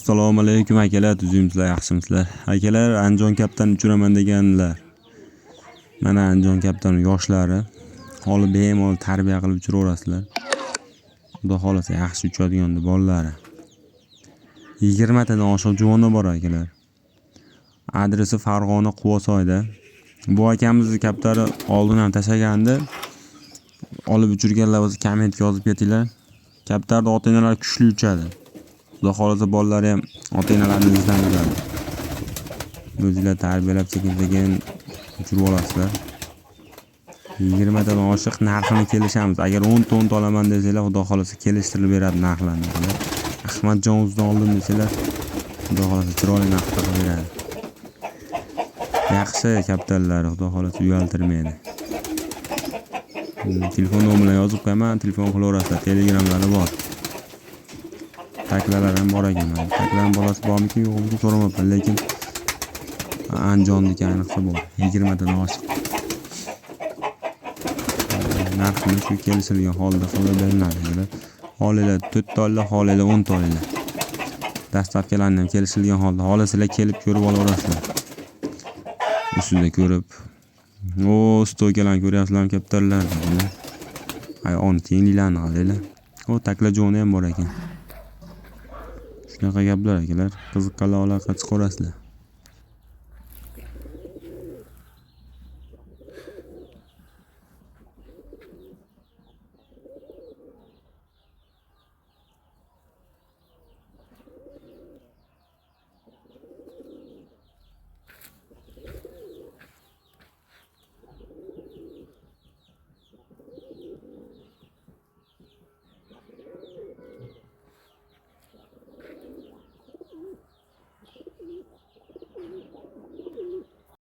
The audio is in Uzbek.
Assalomu alaykum akalar, tuzimsizlar, yaxshimisizlar? Akalar, Andijon kaptan uchiraman deganlar. Mana Andijon kaptan yoshlari. Olib bemalol tarbiya qilib uchiraverasizlar. Xudo xolasa yaxshi uchadigan bolalari. 20 tadan oshiq juvoni bor akalar. Adresi Farg'ona Quvasoyda. Bu akamizni kaptari oldin ham tashagandi. Olib uchirganlar o'zi kommentga yozib ketinglar. Kaptarda ota-onalar kuchli uchadi. Xudo xolasa bolalar ham ota-onalarning izidan yuradi. O'zingizlar tarbiyalab sekin-sekin uchirib olasizlar. 20 tadan oshiq narxini kelishamiz. Agar 10 ton olaman desanglar, xudo xolasa kelishtirib beradi narxlarni. Ahmadjon o'zidan oldim desanglar, xudo xolasa chiroyli narxda qilib beradi. Yaxshi kaptanlar, xudo xolasa uyaltirmaydi. Telefon nomerini yozib qo'yaman, telefon qilaverasizlar. Telegramlari bor. Taklalar ham bor ekan. Taklaning bolasi bormiki, yo'qmi so'ramayapman, lekin Andijonniki ayniqsa bor. 20 tadan oshiq. Narxini shu kelishilgan holda qilib beriladi. Holinglar 4 ta, holinglar 10 ta. Dastavkalarni ham kelishilgan holda. Xohlasanglar kelib ko'rib olaverasizlar. Ustida ko'rib. Stoykalarni ko'ryapsizlarmi kaptarlar? Ay, on tengliklarni qaranglar. Takla joni ham bor ekan. Shunaqa gaplar akalar. Qiziqqanlar aloqa chiqarasizlar.